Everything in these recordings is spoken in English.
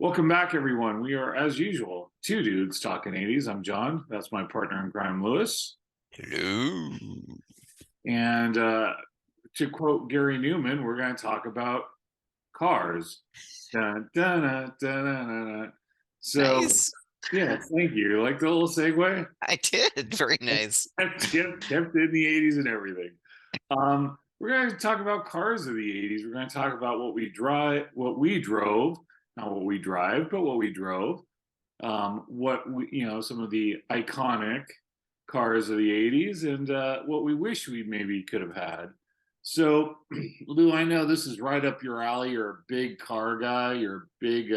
Welcome back, everyone. We are, as usual, two dudes talking 80s. I'm John. That's my partner in crime, Lewis. Hello. And to quote Gary Newman, we're going to talk about cars. Dun, dun, dun, dun, dun, dun, dun. So, Nice. yeah, thank you. You like the little segue? I did. Very nice. Kept it in the 80s and everything. We're going to talk about cars of the 80s. We're going to talk about what we drove, not what we drive, but what we drove. What we, some of the iconic cars of the 80s and what we wish we maybe could have had. So, Lou, I know this is right up your alley. You're a big car guy. You're a big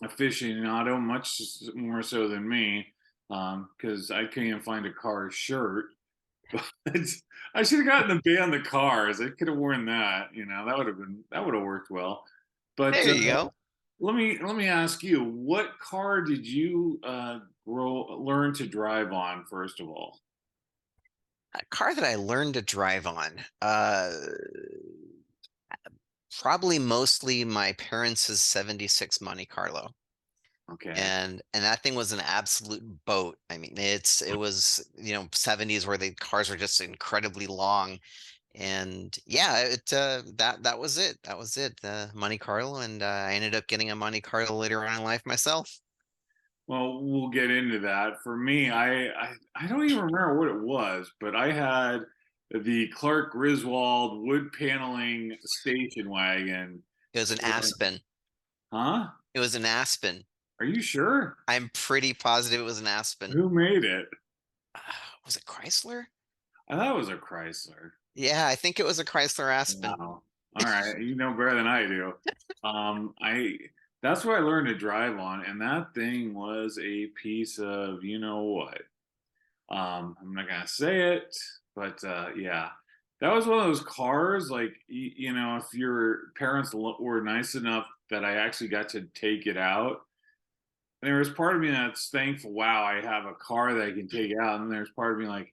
aficionado, much more so than me, because I can't even find a car shirt. But I should have gotten the band the cars. I could have worn that. That would have worked well. But There you go. let me ask you, what car did you learn to drive on first of all? A car that I learned to drive on. Probably mostly my parents' 76 Monte Carlo. Okay. And that thing was an absolute boat. I mean, it was, 70s where the cars were just incredibly long. And yeah, that was it. That was it. The Monte Carlo, and I ended up getting a Monte Carlo later on in life myself. Well, we'll get into that. For me, I don't even remember what it was, but I had the Clark Griswold wood paneling station wagon. It was an Aspen. Huh? It was an Aspen. Are you sure? I'm pretty positive it was an Aspen. Who made it? Was it Chrysler? I thought it was a Chrysler. Yeah, I think it was a Chrysler Aspen. Wow. All right. You know better than I do. I That's what I learned to drive on, and that thing was a piece of you know what. I'm not gonna say it, but yeah, that was one of those cars. Like if your parents were nice enough that I actually got to take it out, and there was part of me that's thankful. Wow, I have a car that I can take out, and there's part of me like,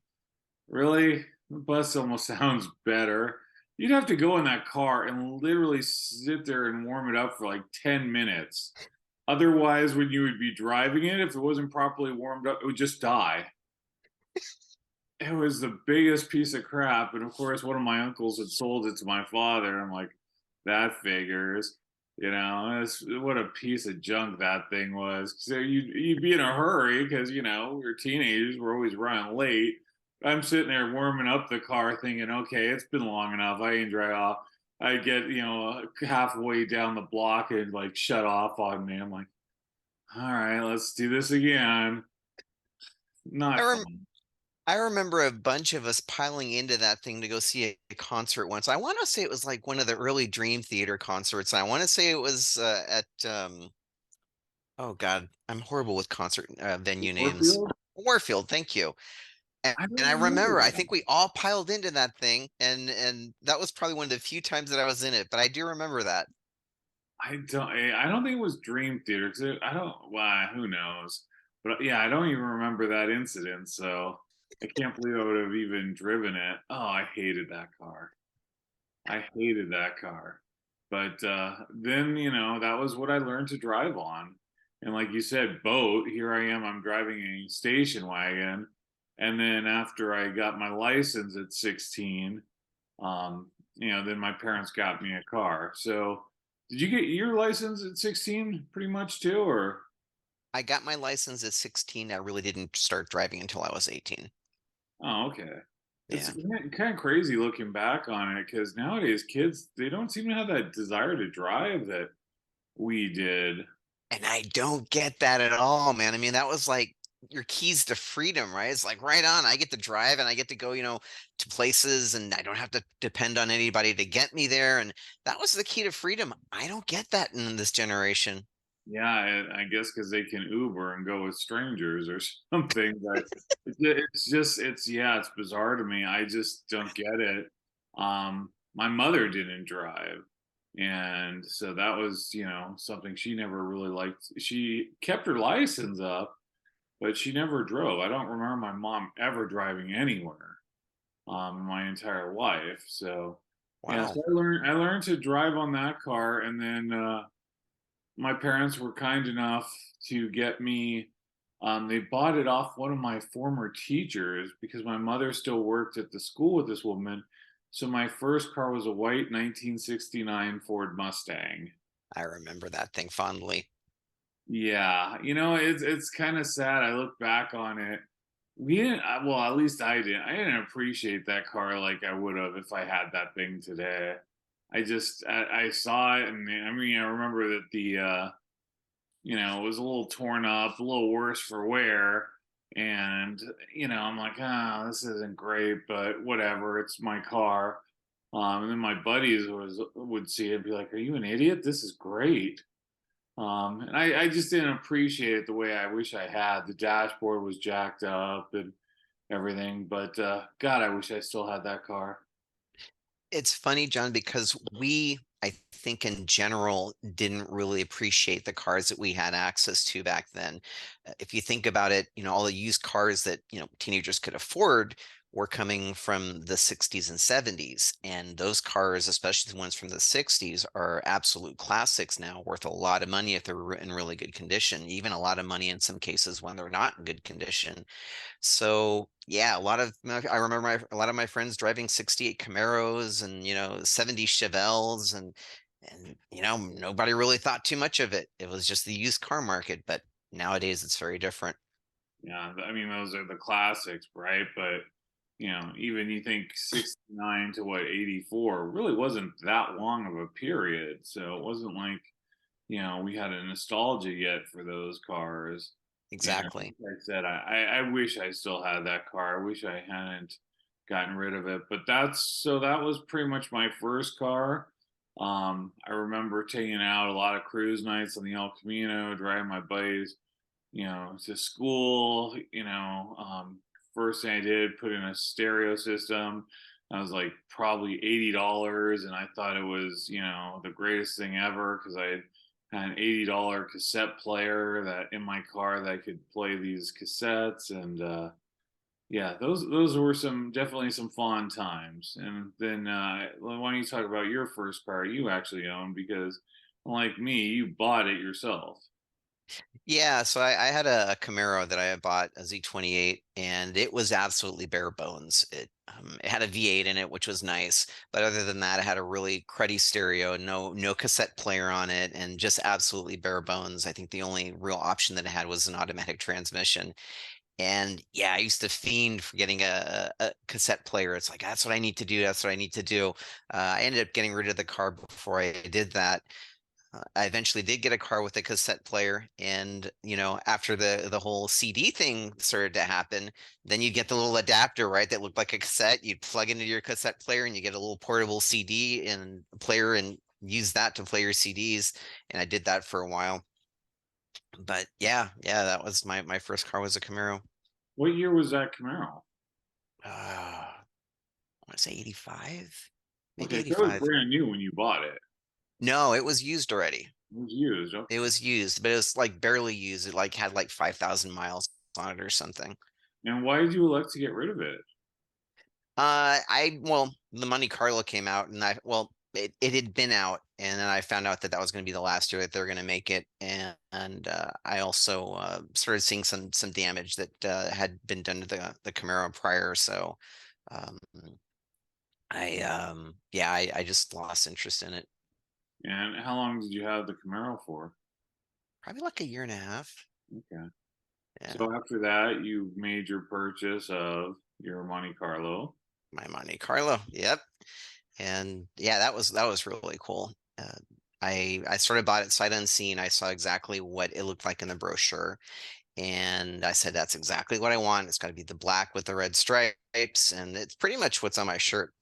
really? The bus almost sounds better. You'd have to go in that car and literally sit there and warm it up for like 10 minutes. Otherwise, when you would be driving it, if it wasn't properly warmed up, it would just die. It was the biggest piece of crap. And of course, one of my uncles had sold it to my father. I'm like, that figures. What a piece of junk that thing was. So you'd be in a hurry because we were teenagers. We're always running late. I'm sitting there warming up the car, thinking, okay, it's been long enough. I can dry off. I get halfway down the block and like shut off on me. I'm like, all right, let's do this again. I Not rem fun. I remember a bunch of us piling into that thing to go see a concert once. I want to say it was like one of the early Dream Theater concerts. I want to say it was at oh God, I'm horrible with concert venue names. Warfield? Warfield, thank you. I And don't I remember remember, I that. think we all piled into that thing, and that was probably one of the few times that I was in it. But I do remember that. I don't think it was Dream Theater because I don't. Well, who knows? But yeah, I don't even remember that incident. So I can't believe I would have even driven it. Oh, I hated that car. I hated that car. But then that was what I learned to drive on. And like you said, boat. Here I am. I'm driving a station wagon. And then after I got my license at 16, then my parents got me a car. So, did you get your license at 16 pretty much too, or? I got my license at 16. I really didn't start driving until I was 18. Oh, okay. It's Yeah. kind of crazy looking back on it because nowadays kids, they don't seem to have that desire to drive that we did. And I don't get that at all, man. I mean, that was like your keys to freedom, right? It's like right on. I get to drive and I get to go, to places and I don't have to depend on anybody to get me there. And that was the key to freedom. I don't get that in this generation. Yeah, I guess because they can Uber and go with strangers or something. But it's bizarre to me. I just don't get it. My mother didn't drive, and so that was something she never really liked. She kept her license up, but she never drove. I don't remember my mom ever driving anywhere my entire life. So yeah, so Wow. I learned to drive on that car, and then. my parents were kind enough to get me. They bought it off one of my former teachers because my mother still worked at the school with this woman. So my first car was a white 1969 Ford Mustang. I remember that thing fondly. Yeah, it's kind of sad. I look back on it. We didn't, well, at least I didn't. I didn't appreciate that car like I would have if I had that thing today. I saw it, and I mean, I remember that it was a little torn up, a little worse for wear. And, I'm like, this isn't great, but whatever, it's my car. And then my buddies would see it and be like, "Are you an idiot? This is great." And I just didn't appreciate it the way I wish I had. The dashboard was jacked up and everything, but God, I wish I still had that car. It's funny, John, because I think in general, didn't really appreciate the cars that we had access to back then. If you think about it, all the used cars that, teenagers could afford were coming from the 60s and 70s. And those cars, especially the ones from the 60s, are absolute classics now, worth a lot of money if they're in really good condition, even a lot of money in some cases when they're not in good condition. So yeah, I remember a lot of my friends driving 68 Camaros and 70 Chevelles and nobody really thought too much of it. It was just the used car market, but nowadays it's very different. Yeah, I mean those are the classics, right? But even you think 69 to what 84 really wasn't that long of a period. So it wasn't like, we had a nostalgia yet for those cars. And Exactly. like I said, I wish I still had that car. I wish I hadn't gotten rid of it. But that was pretty much my first car. I remember taking out a lot of cruise nights on the El Camino, driving my buddies, to school. First thing I did, put in a stereo system. I was like probably $80, and I thought it was, the greatest thing ever because I had an $80 cassette player that in my car that I could play these cassettes, and yeah, those were definitely some fun times. And then why don't you talk about your first car you actually owned? Because unlike me, you bought it yourself. Yeah, so I had a Camaro that I had bought, a Z28, and it was absolutely bare bones. It had a V8 in it, which was nice, but other than that, it had a really cruddy stereo, no cassette player on it, and just absolutely bare bones. I think the only real option that it had was an automatic transmission. And yeah, I used to fiend for getting a cassette player. It's like that's what I need to do. That's what I need to do. I ended up getting rid of the car before I did that. I eventually did get a car with a cassette player, and after the whole CD thing started to happen, then you get the little adapter, right, that looked like a cassette. You'd plug into your cassette player, and you get a little portable CD and player, and use that to play your CDs. And I did that for a while. But yeah, that was my first car was a Camaro. What year was that Camaro? I want to say 85, maybe Okay, so it was 85. brand new when you bought it. No, it was used already. It was used. It Okay. was used, but it was like barely used. It like had like 5,000 miles on it or something. And why did you elect to get rid of it? Well, the Monte Carlo came out, and it had been out, and then I found out that that was going to be the last year that they're going to make it, and I also started seeing some damage that had been done to the Camaro prior, so um, I just lost interest in it. And how long did you have the Camaro for? Probably like a year and a half. Okay. Yeah, So after that, you made your purchase of your Monte Carlo. my Monte Carlo. Yep. And yeah, that was really cool. I sort of bought it sight unseen. I saw exactly what it looked like in the brochure, and I said, "That's exactly what I want. It's got to be the black with the red stripes, and it's pretty much what's on my shirt."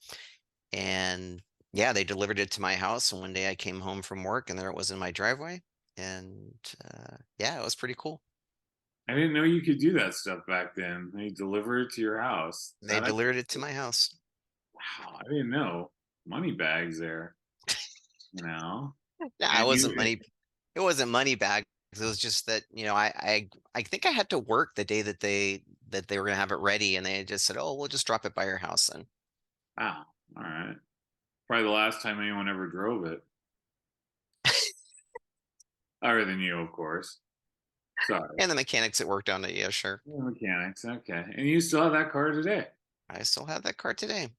And yeah, they delivered it to my house, and one day I came home from work, and there it was in my driveway, and yeah, it was pretty cool. I didn't know you could do that stuff back then. They deliver it to your house. They That delivered it to my house. wow, I didn't know. Money bags there, you know. Nah, And it wasn't you, money. It wasn't money bags. It was just that, I think I had to work the day that they were gonna have it ready, and they just said, "Oh, we'll just drop it by your house." And wow, all right. Probably the last time anyone ever drove it. Other than you, of course. Sorry. And the mechanics that worked on it, yeah, sure. Yeah, mechanics. Okay. And you still have that car today. I still have that car today,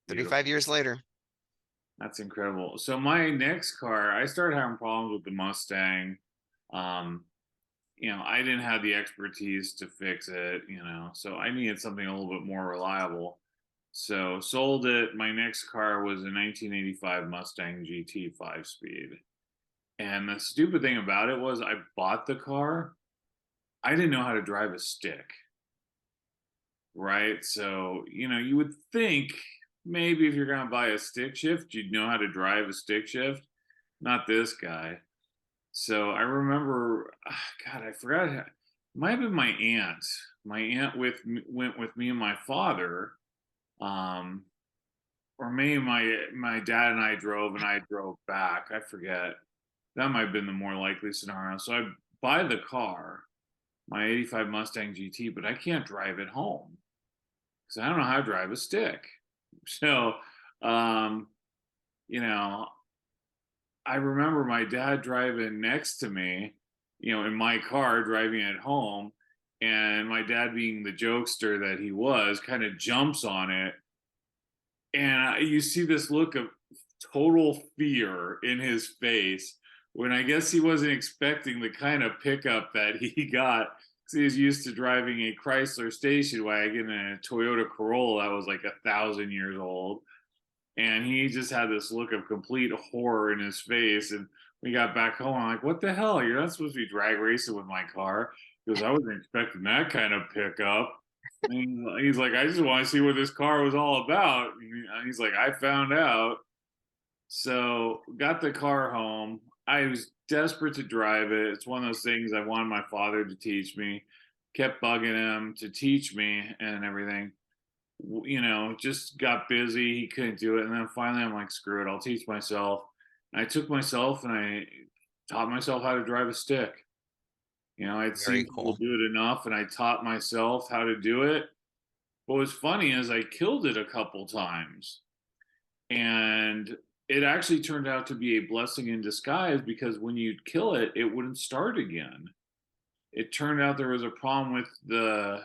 35 Beautiful. years later. That's incredible. So my next car, I started having problems with the Mustang. Um, I didn't have the expertise to fix it, so I needed something a little bit more reliable. So sold it. My next car was a 1985 Mustang GT 5-speed. And the stupid thing about it was I bought the car. I didn't know how to drive a stick, right? So, you would think maybe if you're going to buy a stick shift, you'd know how to drive a stick shift. Not this guy. So I remember, God, I forgot. It might have been my aunt. My aunt went with me and my father, um, or maybe my dad and I drove, and I drove back. I forget. That might have been the more likely scenario. So I buy the car, my '85 Mustang GT, but I can't drive it home because I don't know how to drive a stick. So, um, you know, I remember my dad driving next to me, in my car driving it home, and my dad, being the jokester that he was, kind of jumps on it, and you see this look of total fear in his face when I guess he wasn't expecting the kind of pickup that he got. 'Cause he was used to driving a Chrysler station wagon and a Toyota Corolla that was like 1,000 years old, and he just had this look of complete horror in his face. And we got back home. I'm like, "What the hell? You're not supposed to be drag racing with my car." Because I wasn't expecting that kind of pickup. And he's like, "I just want to see what this car was all about." And he's like, "I found out." So got the car home. I was desperate to drive it. It's one of those things I wanted my father to teach me. Kept bugging him to teach me and everything. Just got busy. He couldn't do it. And then finally, I'm like, screw it. I'll teach myself. And I took myself and I taught myself how to drive a stick. I'd Very seen people cool. do it enough and I taught myself how to do it. What was funny is I killed it a couple times. And it actually turned out to be a blessing in disguise because when you'd kill it, it wouldn't start again. It turned out there was a problem with the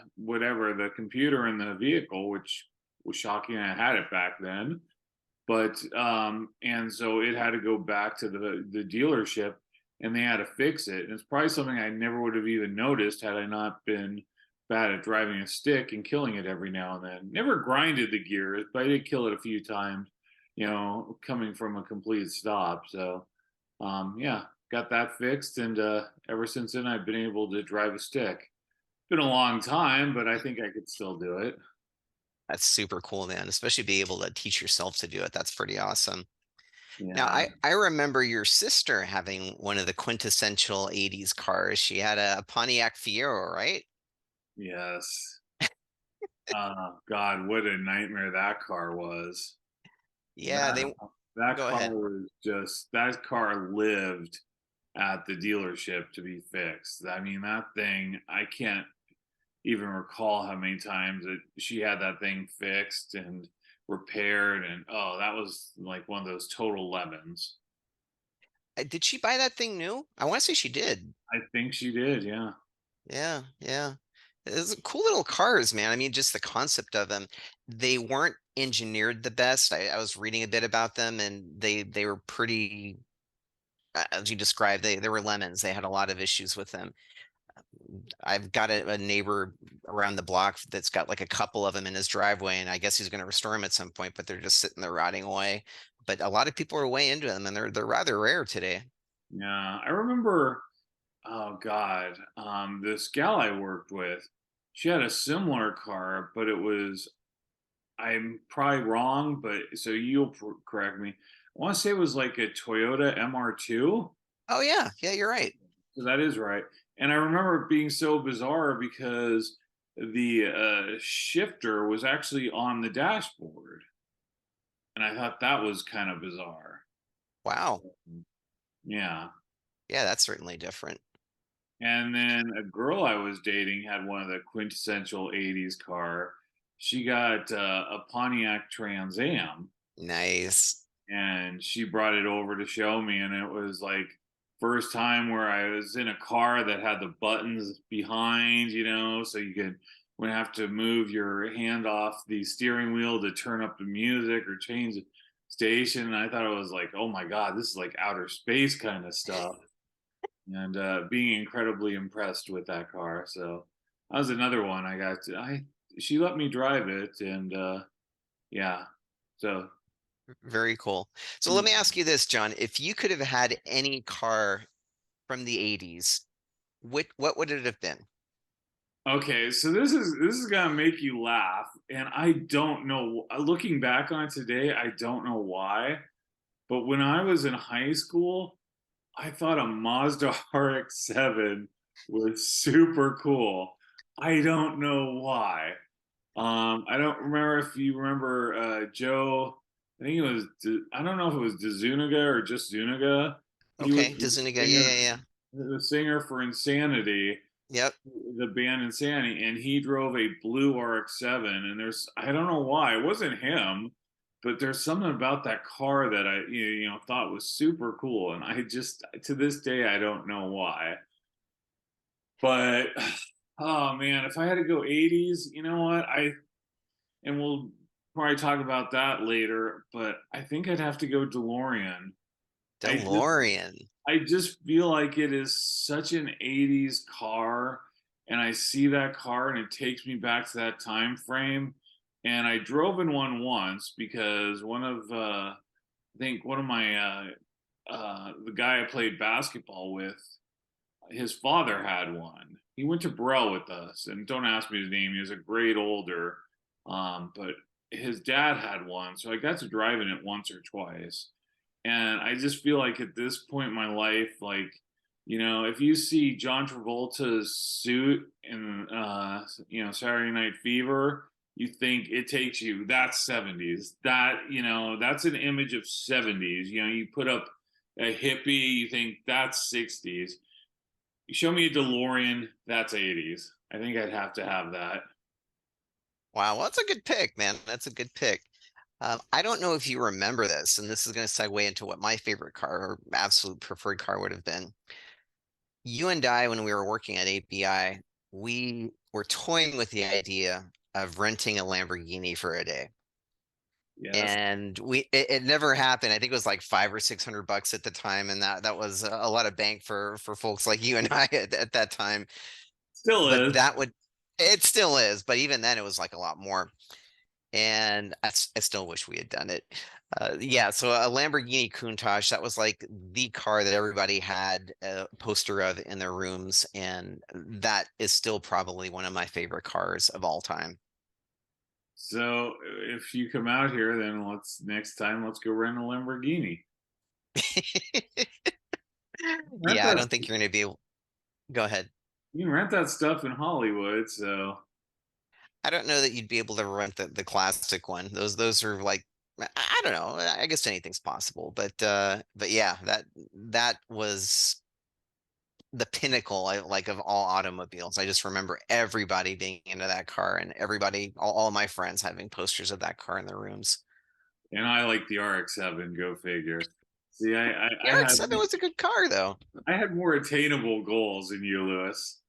computer in the vehicle, which was shocking. I had it back then, but and so it had to go back to the dealership, and they had to fix it. And it's probably something I never would have even noticed had I not been bad at driving a stick and killing it every now and then. Never grinded the gears, but I did kill it a few times, coming from a complete stop. So yeah, got that fixed, and ever since then, I've been able to drive a stick. Been a long time, but I think I could still do it. That's super cool, man. Especially be able to teach yourself to do it. That's pretty awesome. Now, Yeah. I remember your sister having one of the quintessential 80s cars. She had a Pontiac Fiero, right? Yes. God, what a nightmare that car was. Yeah, That they that go car ahead. was just that car lived at the dealership to be fixed. I mean, that thing, I can't even recall how many times that she had that thing fixed and repaired, and oh, that was like one of those total lemons. Did she buy that thing new? I want to say she did. I think she did, yeah. Yeah, yeah. It's cool little cars, man. I mean, just the concept of them. They weren't engineered the best. I was reading a bit about them, and they were pretty, as you described, they were lemons. They had a lot of issues with them. I've got a neighbor around the block that's got like a couple of them in his driveway, and I guess he's going to restore them at some point, but they're just sitting there rotting away. But a lot of people are way into them, and they're rather rare today. Yeah, I remember, oh God, this gal I worked with, she had a similar car, but it was, I'm probably wrong, but so you'll correct me. I want to say it was like a Toyota MR2. Oh yeah, yeah, you're right. So that is right. And I remember it being so bizarre because the shifter was actually on the dashboard. And I thought that was kind of bizarre. Wow. Yeah. Yeah, that's certainly different. And then a girl I was dating had one of the quintessential 80s car. She got a Pontiac Trans Am, Nice. and she brought it over to show me. And it was like first time where I was in a car that had the buttons behind, so you could would have to move your hand off the steering wheel to turn up the music or change the station. And I thought it was like, oh my God, this is like outer space kind of stuff. And being incredibly impressed with that car. So that was another one I got to, she let me drive it. And yeah, so Very cool. So let me mm. ask you this, John. If you could have had any car from the 80s, what would it have been? Okay, so this is gonna make you laugh, and I don't know. Looking back on it today, I don't know why. But when I was in high school, I thought a Mazda RX-7 was super cool. I don't know why. I don't remember if you remember Joe. I think it was. I don't know if it was DeZuniga or just Zuniga. He was Okay, Zuniga. Yeah, singer, yeah, yeah. the singer for Insanity, Yep. the band Insanity, and he drove a blue RX-7. And I don't know why it wasn't him, but there's something about that car that I thought was super cool, and I just to this day I don't know why. But oh man, if I had to go 80s, you know what? And we'll probably talk about that later, but I think I'd have to go DeLorean. I just DeLorean. I just feel like it is such an 80s car, and I see that car and it takes me back to that time frame. And I drove in one once because I think one of my the guy I played basketball with, his father had one. He went to Burrell with us, and don't ask me his name. He was a grade older, but his dad had one, so I got to drive in it once or twice. And I just feel like at this point in my life, like, if you see John Travolta's suit in, Saturday Night Fever, you think it takes you, that's 70s. That's an image of 70s. You put up a hippie, you think that's 60s. You show me a DeLorean, that's 80s. I think I'd have to have that. Wow, well, that's a good pick, man. That's a good pick. I don't know if you remember this, and this is going to segue into what my favorite car or absolute preferred car would have been. You and I, when we were working at API, we were toying with the idea of renting a Lamborghini for a day. Yes. And it never happened. I think it was like 500 or 600 bucks at the time, and that was a lot of bank for folks like you and I at that time. Still But is. that would it still is, but even then it was like a lot more. And I still wish we had done it. Yeah, so a Lamborghini Countach, that was like the car that everybody had a poster of in their rooms, and that is still probably one of my favorite cars of all time. So if you come out here, then next time let's go rent a Lamborghini. Rent Yeah, I that don't think you're going to be able. Go ahead. you can rent that stuff in Hollywood. So I don't know that you'd be able to rent the classic one. Those are like I don't know. I guess anything's possible, but yeah, that was the pinnacle like of all automobiles. I just remember everybody being into that car and everybody, all of my friends having posters of that car in their rooms. and I like the RX-7. Go figure. See, The RX-7 was a good car though. I had more attainable goals than you, Lewis.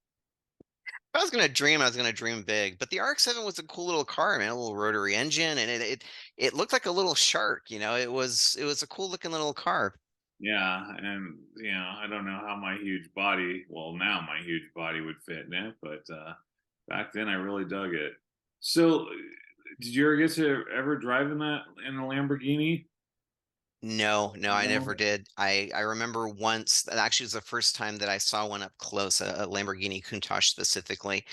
If I was gonna dream, I was gonna dream big. But the RX-7 was a cool little car, man. A little rotary engine, and it looked like a little shark. It was a cool looking little car. Yeah, and I don't know how my huge body, well, now my huge body would fit in it, but back then I really dug it. So, did you ever get to ever drive in a Lamborghini? No, no, I never No. did. I remember once that actually was the first time that I saw one up close, a Lamborghini Countach specifically,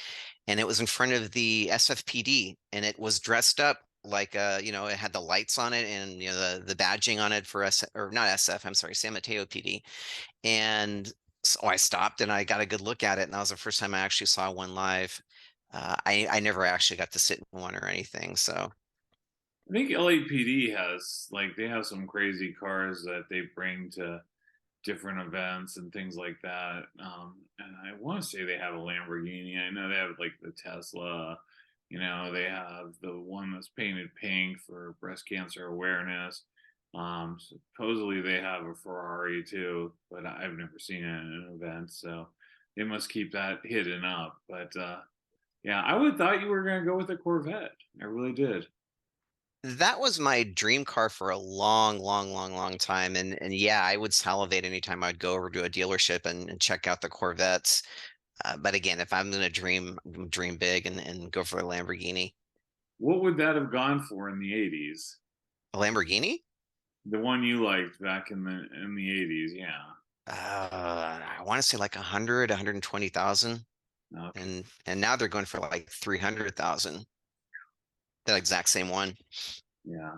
and it was in front of the SFPD, and it was dressed up like it had the lights on it and the badging on it for S or not SF, I'm sorry, San Mateo PD. And so I stopped and I got a good look at it, and that was the first time I actually saw one live. I never actually got to sit in one or anything, so I think LAPD has like they have some crazy cars that they bring to different events and things like that. And I want to say they have a Lamborghini. I know they have like the Tesla. They have the one that's painted pink for breast cancer awareness. Supposedly they have a Ferrari too, but I've never seen it in an event, so they must keep that hidden up. But yeah, I would have thought you were gonna go with a Corvette. I really did. That was my dream car for a long, long, long, long time. And yeah, I would salivate anytime I'd go over to a dealership and check out the Corvettes. But again, if I'm gonna dream big and go for a Lamborghini. What would that have gone for in the '80s? A Lamborghini? The one you liked back in the '80s, yeah. I want to say like 100, 120,000. Okay, And now they're going for like 300,000. That exact same one. yeah.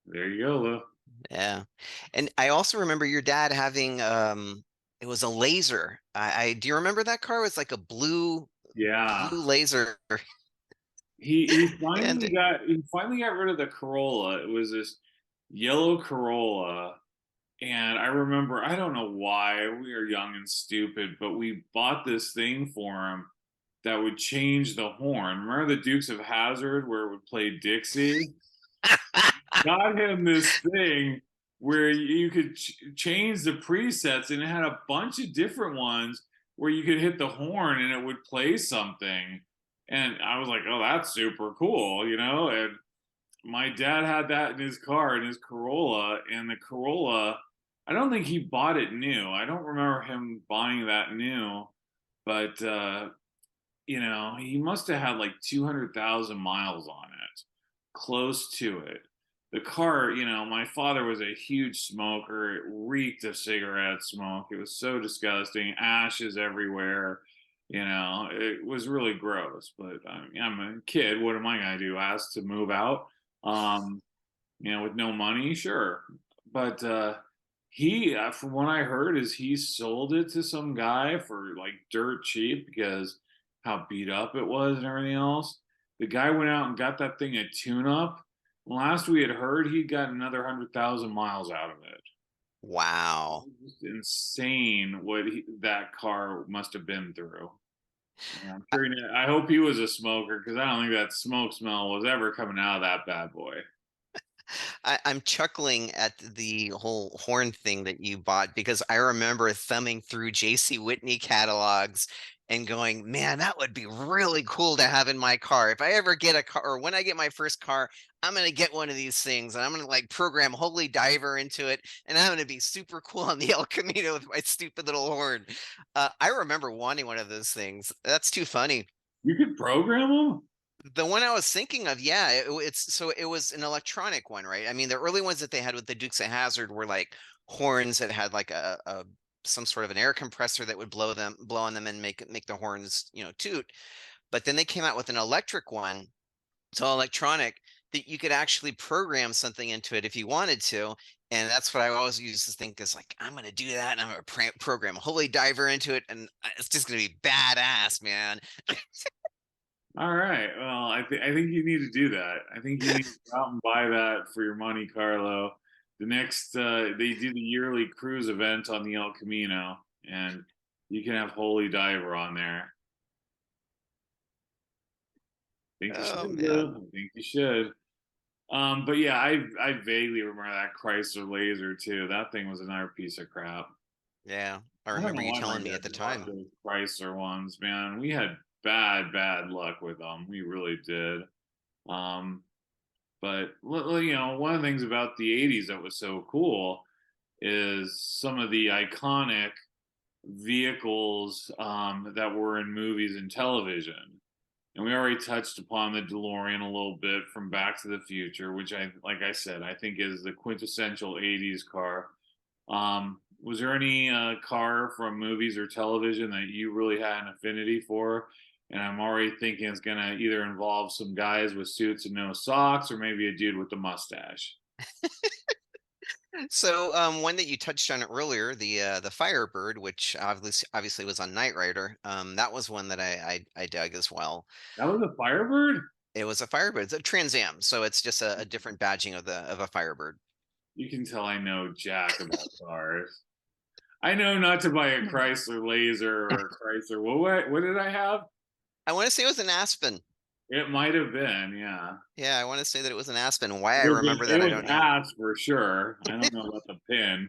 There you go, Lou. Yeah. And I also remember your dad having it was a laser. I do you remember that car? It was like a Yeah, blue laser. And he finally got rid of the Corolla. It was this yellow Corolla. And I remember, I don't know why, we were young and stupid, but we bought this thing for him that would change the horn. Remember the Dukes of Hazzard where it would play Dixie? Got him this thing where you could change the presets, and it had a bunch of different ones where you could hit the horn and it would play something. And I was like, oh, that's super cool, you know? And my dad had that in his car, in his Corolla, and the Corolla, I don't think he bought it new. I don't remember him buying that new, but he must have had like 200,000 miles on it, close to it. The car, my father was a huge smoker. It reeked of cigarette smoke. It was so disgusting, ashes everywhere. It was really gross. But I'm a kid. What am I going to do? Ask to move out? Um, with no money, sure. But from what I heard, is he sold it to some guy for like dirt cheap because how beat up it was and everything else. The guy went out and got that thing a tune up. Last we had heard, he'd got another 100,000 miles out of it. wow. Just insane what that car must have been through. And I'm sure. I hope he was a smoker because I don't think that smoke smell was ever coming out of that bad boy. I'm chuckling at the whole horn thing that you bought because I remember thumbing through JC Whitney catalogs and going, man, that would be really cool to have in my car. If I ever get a car, or when I get my first car, I'm gonna get one of these things and I'm gonna like program Holy Diver into it, and I'm gonna be super cool on the El Camino with my stupid little horn. I remember wanting one of those things. That's too funny. You could program them? The one I was thinking of, yeah, it's so it was an electronic one, right? I mean, the early ones that they had with the Dukes of Hazzard were like horns that had like a some sort of an air compressor that would blow on them and make the horns, toot. But then they came out with an electric one, it's all electronic, that you could actually program something into it if you wanted to. And that's what I always used to think is like, I'm gonna do that and I'm gonna program Holy Diver into it, and it's just gonna be badass, man. All right. Well, I think you need to do that. I think you need to go out and buy that for your money, Carlo. The next they do the yearly cruise event on the El Camino, and you can have Holy Diver on there. I think you Oh should, man. Lou. I think you should. But yeah, I vaguely remember that Chrysler Laser too. That thing was another piece of crap. Yeah, I I don't remember know you why my telling me dad at the bought time. those Chrysler ones, man. We had bad luck with them. We really did. Um, But one of the things about the '80s that was so cool is some of the iconic vehicles that were in movies and television. And we already touched upon the DeLorean a little bit from Back to the Future, which like I said, I think is the quintessential '80s car. Was there any car from movies or television that you really had an affinity for? And I'm already thinking it's gonna either involve some guys with suits and no socks, or maybe a dude with a mustache. So, one that you touched on earlier, the Firebird, which obviously was on Knight Rider, that was one that I dug as well. That was a Firebird. It was a Firebird, it's a Trans Am, so it's just a different badging of a Firebird. You can tell I know jack about cars. I know not to buy a Hmm. Chrysler Laser or a Chrysler. What did I have? I want to say it was an Aspen. It might have been, yeah. Yeah, I want to say that it was an Aspen. Why I remember It that, I was don't know. ass for sure. I don't know about the pin.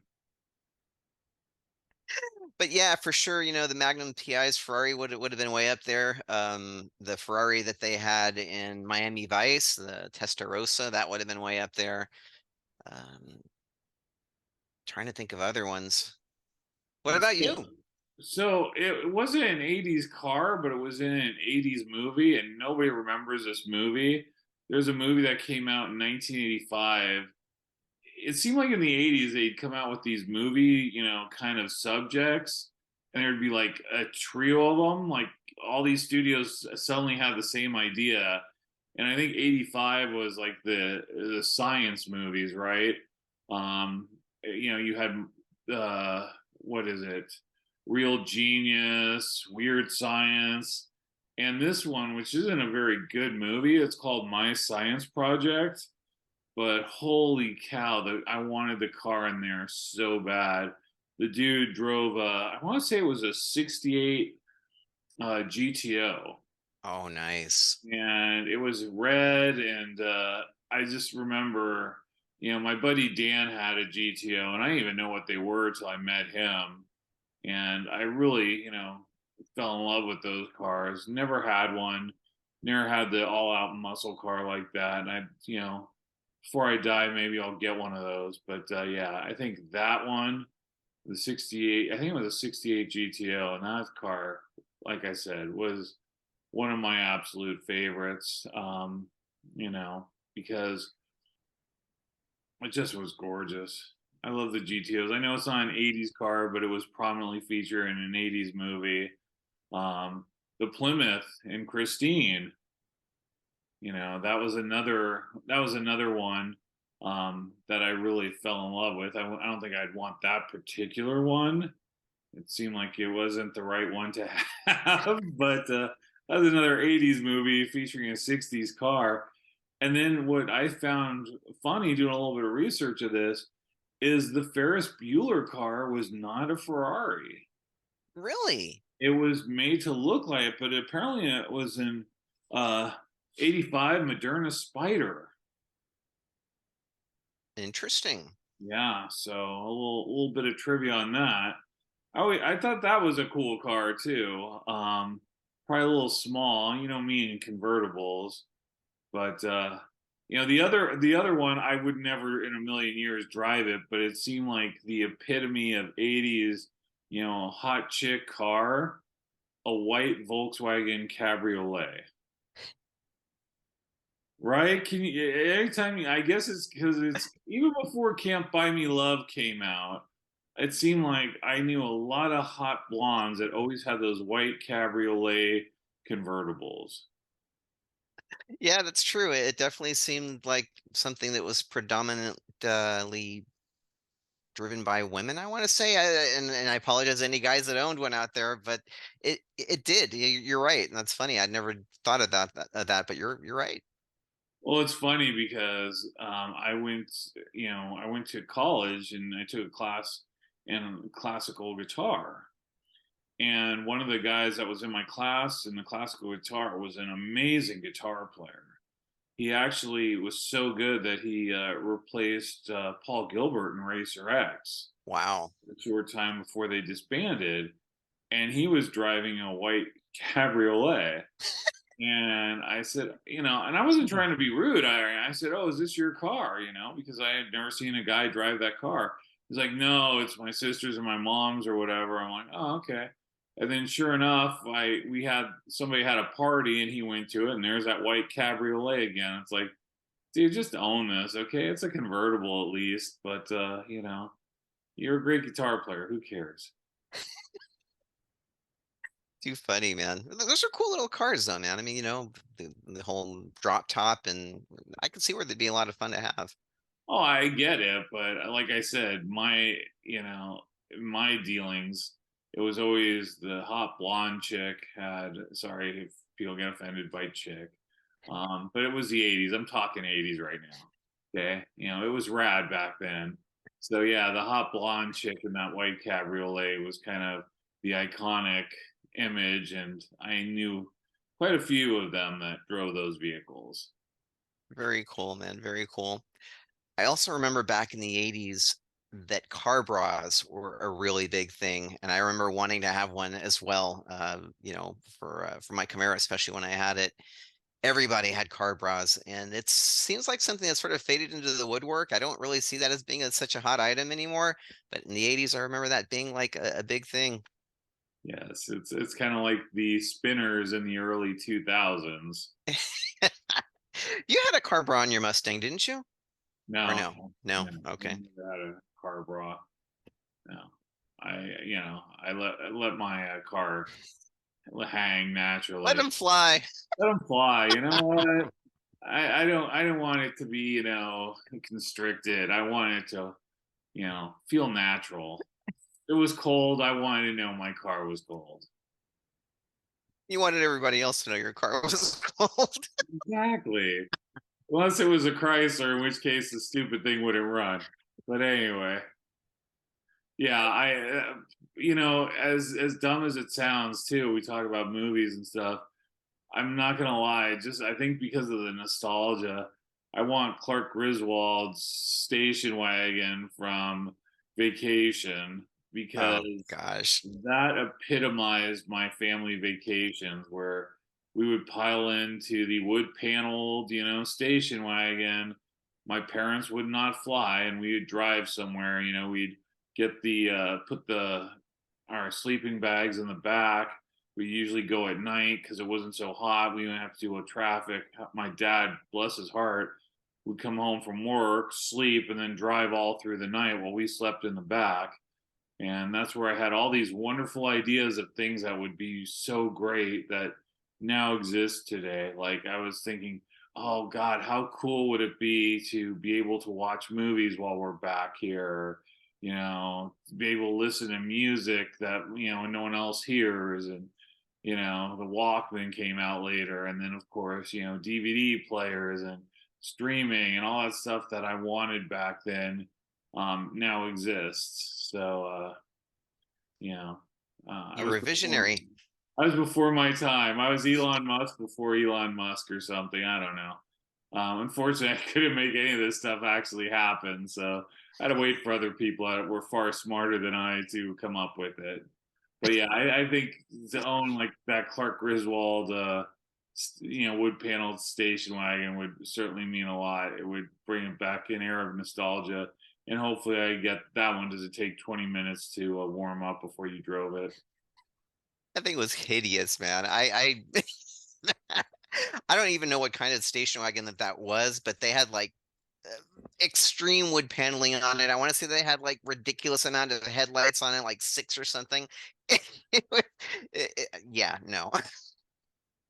But yeah, for sure, the Magnum PI's Ferrari would have been way up there. The Ferrari that they had in Miami Vice, the Testarossa, that would have been way up there. Um, Trying to think of other ones. What about So, you? so it wasn't an 80s car, but it was in an 80s movie, and nobody remembers this movie. There's a movie that came out in 1985. It seemed like in the 80s they'd come out with these movie, kind of subjects, and there'd be like a trio of them. Like all these studios suddenly had the same idea. And I think 85 was like the science movies, right? You had what is it? Real Genius, Weird Science, and this one, which isn't a very good movie, it's called My Science Project. But holy cow, I wanted the car in there so bad. The dude drove I want to say it was a 68 GTO, Oh, nice. and it was red. And I just remember, my buddy Dan had a GTO, and I didn't even know what they were until I met him. And I really, fell in love with those cars. Never had one, never had the all out muscle car like that. And before I die, maybe I'll get one of those. But yeah, I think that one, the 68, I think it was a 68 GTO, and that car, like I said, was one of my absolute favorites, because it just was gorgeous. I love the GTOs. I know it's not an 80s car, but it was prominently featured in an 80s movie. Um, the Plymouth in Christine, that was another one that I really fell in love with. I don't think I'd want that particular one. It seemed like it wasn't the right one to have, but that was another 80s movie featuring a 60s car. And then what I found funny doing a little bit of research of this is the Ferris Bueller car was not a Ferrari. Really It was made to look like it, but apparently it was an uh, 85 Moderna Spider. interesting. Yeah, so a little bit of trivia on that. I thought that was a cool car too. Probably a little small, me and convertibles. But the other one, I would never in a million years drive it, but it seemed like the epitome of 80s, hot chick car, a white Volkswagen Cabriolet. Right? Can you every time I guess it's because it's even before Can't Buy Me Love came out, it seemed like I knew a lot of hot blondes that always had those white cabriolet convertibles. Yeah, that's true. It definitely seemed like something that was predominantly driven by women, I want to say. And I apologize to any guys that owned one out there, but it did. You're right, and that's funny. I'd never thought of that, but you're right. Well, it's funny because I went to college and I took a class in classical guitar. And one of the guys that was in my class in the classical guitar was an amazing guitar player. He actually was so good that he replaced Paul Gilbert in Racer X Wow. a short time before they disbanded. And he was driving a white cabriolet. And I said, and I wasn't trying to be rude. I said, "Oh, is this your car?" Because I had never seen a guy drive that car. He's like, "No, it's my sister's or my mom's or whatever." I'm like, "Oh, okay." And then sure enough, somebody had a party and he went to it, and there's that white cabriolet again. It's like, dude, just own this, okay? It's a convertible at least, but you're a great guitar player. Who cares? Too funny, man. Those are cool little cars, though, man. I mean, the whole drop top, and I can see where they'd be a lot of fun to have. Oh, I get it, but like I said, my dealings, it was always the hot blonde chick had, sorry if people get offended by chick. But it was the 80s. I'm talking 80s right now. Okay. It was rad back then. So yeah, the hot blonde chick in that white cabriolet was kind of the iconic image, and I knew quite a few of them that drove those vehicles. Very cool, man. Very cool. I also remember back in the 80s that car bras were a really big thing, and I remember wanting to have one as well. For my Camaro, especially when I had it, everybody had car bras, and it seems like something that sort of faded into the woodwork. I don't really see that as being such a hot item anymore, but in the 80s, I remember that being like a big thing. Yes, it's kind of like the spinners in the early 2000s. You had a car bra on your Mustang, didn't you? Or No, no? No. no, I Okay. never had a car bra. No, I let my car hang Let naturally. them fly. Let them fly. You know what? I don't want it to be constricted. I want it to feel natural. It was cold. I wanted to know my car was cold. You wanted everybody else to know your car was cold. Exactly. Unless it was a Chrysler, in which case the stupid thing wouldn't run. But anyway, yeah, as dumb as it sounds too, we talk about movies and stuff. I'm not gonna lie, just I think because of the nostalgia, I want Clark Griswold's station wagon from Vacation Oh because gosh. that epitomized my family vacations where we would pile into the wood paneled, station wagon. My parents would not fly and we would drive somewhere, we'd get the put the our sleeping bags in the back. We usually go at night because it wasn't so hot. We didn't have to deal with traffic. My dad, bless his heart, would come home from work, sleep, and then drive all through the night while we slept in the back. And that's where I had all these wonderful ideas of things that would be so great that now exist today. Like I was thinking, oh God, how cool would it be to be able to watch movies while we're back here? To be able to listen to music that, no one else hears. And, the Walkman came out later. And then, of course, DVD players and streaming and all that stuff that I wanted back then now exists. So, you know, You were a visionary. I was before my time. I was Elon Musk before Elon Musk or something. I don't know. Unfortunately, I couldn't make any of this stuff actually happen. So I had to wait for other people that were far smarter than I to come up with it. But yeah, I think to own like that Clark Griswold, wood paneled station wagon would certainly mean a lot. It would bring it back an era of nostalgia, and hopefully, I get that one. Does it take 20 minutes to warm up before you drove it? That thing was hideous, man. I don't even know what kind of station wagon that was, but they had like extreme wood paneling on it. I want to say they had like ridiculous amount of headlights on it, like six or something. Yeah, no.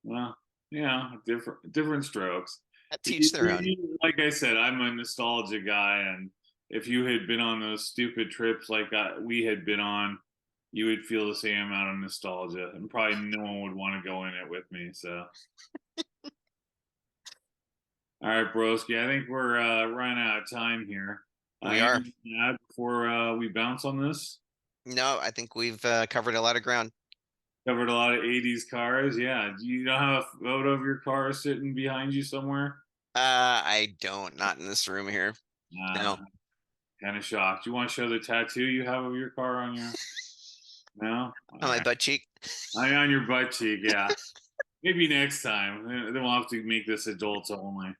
Well, yeah, different strokes. Teach their own. Like I said, I'm a nostalgia guy, and if you had been on those stupid trips like we had been on, you would feel the same amount of nostalgia, and probably no one would want to go in it with me. So, all right, broski, I think we're running out of time here. We are. Anything to add before we bounce on this? No, I think we've covered a lot of ground. Covered a lot of 80s cars. Yeah. Do you don't have a photo of your car sitting behind you somewhere? I don't, not in this room here. Nah, No. kind of shocked. You want to show the tattoo you have of your car on your? No? All On my right. butt cheek. I on your butt cheek, yeah. Maybe next time. Then we'll have to make this adults only.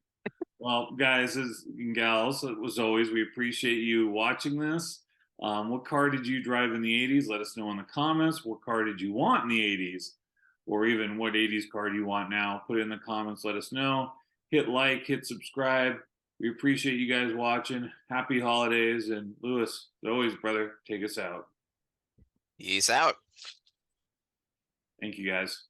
Well, guys and gals, as always, we appreciate you watching this. What car did you drive in the 80s? Let us know in the comments. What car did you want in the 80s? Or even what 80s car do you want now? Put it in the comments. Let us know. Hit like, hit subscribe. We appreciate you guys watching. Happy holidays. And Lewis, as always, brother, take us out. Peace out. Thank you, guys.